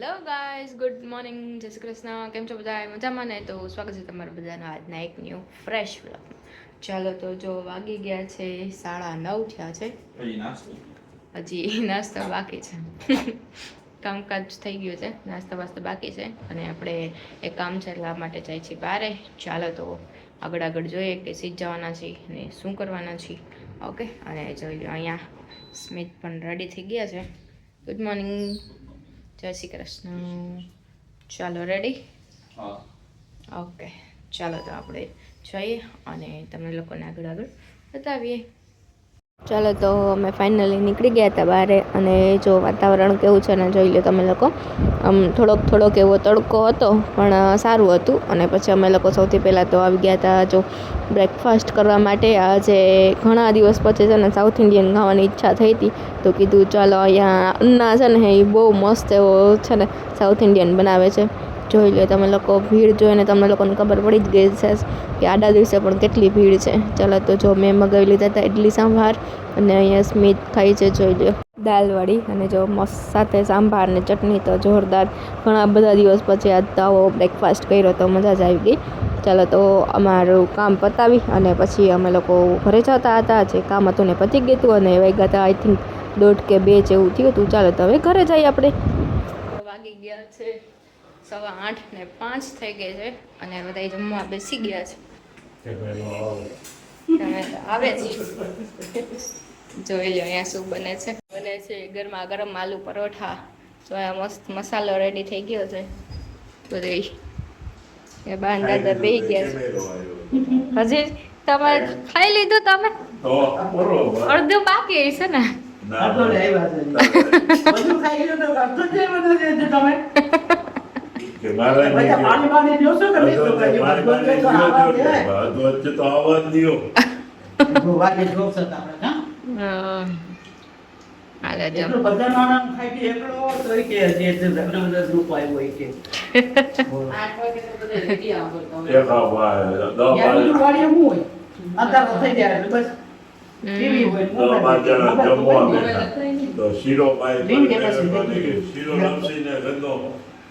Hello guys, good morning, જય શ્રી કૃષ્ણ. કેમ છો બધા? મજામાં ને? તો સ્વાગત છે તમારા બધાનો આજના એક ન્યૂ ફ્રેશ વ્લોગમાં. ચાલો તો જો વાગી ગયા છે 9:30 થયા છે. હજી નાસ્તો બાકી છે. કામકાજ થઈ ગયું છે, નાસ્તા વાસ્તા બાકી છે અને આપણે એક કામ છે એટલા માટે જાય છીએ બહારે. ચાલો તો આગળ જોઈએ કે સીધ જવાના છીએ અને શું કરવાના છીએ. ઓકે, અને જોઈ લો અહીંયા સ્મિત પણ રેડી થઈ ગયા છે. ગુડ મોર્નિંગ, જય શ્રી કૃષ્ણ. ચાલો રેડી? હા. ઓકે, ચાલો તો આપણે જઈએ અને તમને લોકોને આગળ બતાવીએ. ચાલો તો અમે ફાઇનલી નીકળી ગયા હતા બહાર અને જો વાતાવરણ કેવું છે ને જોઈ લો તમે લોકો. થોડોક એવો તડકો હતો પણ સારું હતું. અને પછી અમે લોકો સૌથી પહેલાં તો આવી ગયા હતા જો બ્રેકફાસ્ટ કરવા માટે. આજે ઘણા દિવસ પછી છે ને સાઉથ ઇન્ડિયન ખાવાની ઈચ્છા થઈ હતી તો કીધું ચાલો અહીંયા અન્ના છે ને એ બહુ મસ્ત એવો છે ને સાઉથ ઇન્ડિયન બનાવે છે. જોઈ લો તમે લોકો, ભીડ જોઈને તમને લોકોને ખબર પડી જ ગઈ છે કે આડા દિવસે પણ કેટલી ભીડ છે. ચાલો તો જો મેં મગાવી લીધા હતા ઇડલી સાંભાર અને અહીંયા સ્મિત ખાઈ છે જોઈ લો દાલવાળી. અને જો મસ્ત સાથે સાંભાર ને ચટણી તો જોરદાર. ઘણા બધા દિવસ પછી આજ તો આવો બ્રેકફાસ્ટ કર્યો તો મજા જ આવી ગઈ. ચાલો તો અમારું કામ પતાવી અને પછી અમે લોકો ઘરે જતા હતા. જે કામ હતું ને પતી ગયું હતું અને વાગ્યા હતા આઈ થિંક 1:30 કે 2 જેવું થયું હતું. ચાલો તો હવે ઘરે જઈએ આપણે. વાગી ગયા છે 8:15 ને 5 થઈ ગઈ છે અને બધા જમવા બેસી ગયા છે. આવે છે. જોઈ લો અહીંયા શું બને છે. ગરમા ગરમ આલુ પરોઠા. જો આ મસ્ત મસાલો રેડી થઈ ગયો છે. બધે બાંધા બેસી ગયા છે. હજી તમે ખાઈ લીધું? તમે અડધું બાકી હશે ને?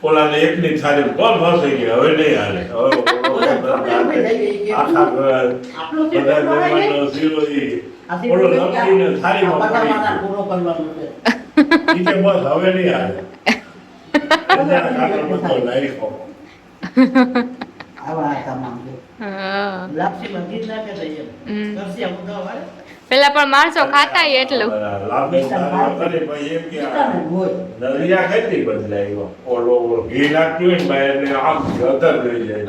ઓલાને એકની થાળી કોણ ફસાઈ ગયા? હવે નહીં હાલે. આખા બધા મહેમાનનો શીરો ઓલો લપસીને થાળીમાં પડી ઈ કે બસ હવે નહીં હાલે. પેલા પણ માણસો ખાતા એટલું નરિયા કેટલી બદલાય. ઓલો ઘી નાખતું હોય ને ભાઈ એટલે આમ અધર રહી જાય.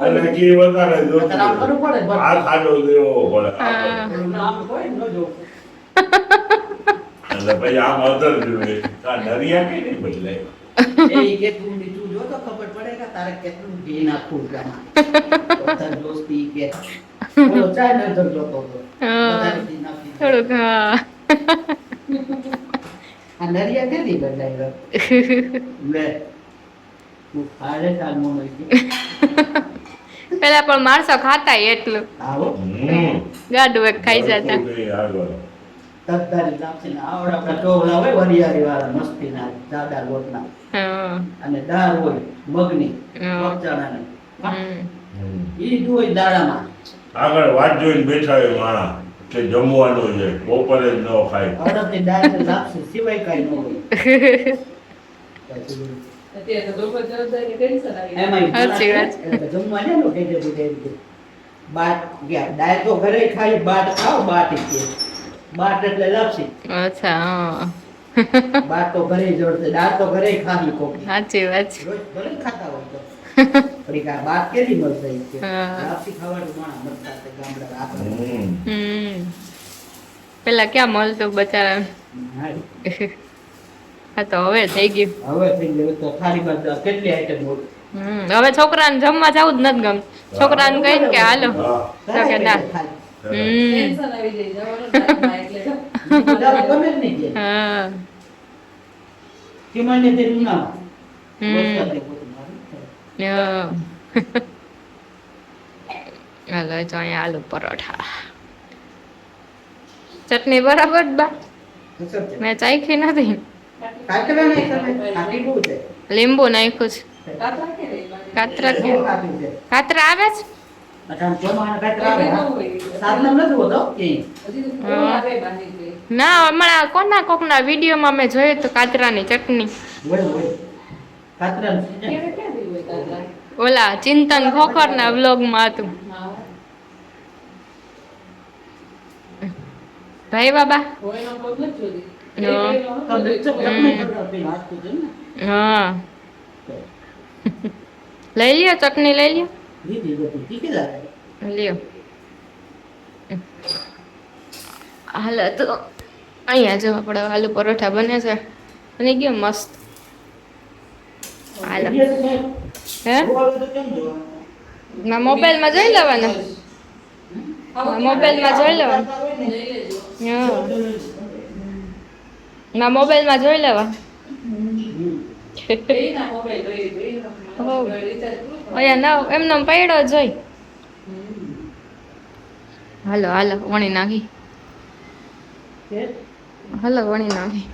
અને ઘી વધારે જોતું આ ખાડો દેવો પડે એટલે ભાઈ આમ અધર જોઈએ. નરિયા કેટલી બદલાય. તારે કેટલું ઘી નાખવું ગામાં દોસ્તી કે બોલો ચાય ન ધરજો તો વધારે ઘી નાખી થોડુંક. આ નરિયા કેદી બદલાય લે તું ખાડે ચાલમો નથી. પેલા પણ માણસો ખાતા એટલું આવો ગાડું એક ખાઈ જતા. તત્તારી લાપસી આવડા આપણા ચોવલા હોય વરિયાળી વાળા મસ્તીના દાદા લોટના અને દાળ હોય મગની મગચાણાની ઈ જ હોય દાડામાં. આગળ વાત જોઈને બેઠા હોય માણા કે જમવાનું છે બપોરે જ ન ખાય. અડદની દાળ ને લાપસી સિવાય કઈ ન હોય. જમવા ને બાટ ગયા દાળ તો ઘરે ખાઈ બાટ ખાઓ બાટ બાટ એટલે લાપસી. અચ્છા. બાટ તો ઘરે જોડશે દાળ તો ઘરે ખાવી કોક. સાચી વાત છે. રોજ ભલે ખાતા હોય તો પણ કા બાટ કેલી મળશે છે લાપસી ખાવાનું માણા મળતા તે ગામડા રાખે. પેલા ક્યાં મળતું બચારા. હા તો હવે થઈ ગયું. હવે થઈ ગયું તો ખાલી બાદ કેટલી આઈટમ હોય. હવે છોકરાને જમવા જવું જ નથી ગમ. છોકરાને કહી કે હાલો તો કે ના. હાલો જો અહીંયા આલુ પરોઠા. ચટણી બરાબર બા? મેં ચાખી નથી. કાતરા નહીં તમે ખાટી બહુ છે. લીંબુ નાખ્યું છે. કાતરા કાતરા આવે છે. અટાણ જમવાના કાતરા આવે હા. સાદમ નથી હોતો કે ના હમણાં કોકના વિડીયોમાં મેં જોયું તો કાતરાની ચટણી. હોય કાતરા ઓલા ચિંતન ખોખરના વ્લોગમાં હતું. ભાઈ બાબા હા લઈ લ્યો ચટણી લઈ લ્યો લ્યો. હાલ તો અહીંયા જો આપણે આલુ પરોઠા બને છે બની ગયો મસ્ત. હાલો હે ના મોબાઈલમાં જોઈ લેવાના. મોબાઈલમાં જોઈ લેવાનું. હા ના મોબાઈલમાં જોઈ લેવા. ના એમને પડ્યો જોઈ. હાલો હાલો વણી નાખી. હાલો વણી નાખી.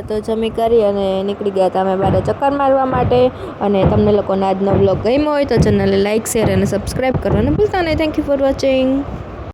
તો જમી કરી અને નીકળી ગયા હતા અમે બારે ચક્કર મારવા માટે. અને તમને લોકોને આજનો વ્લોગ ગમ્યો હોય તો ચેનલને લાઇક શેર અને સબસ્ક્રાઈબ કરવાનું ભૂલતા નહીં. Thank you for watching.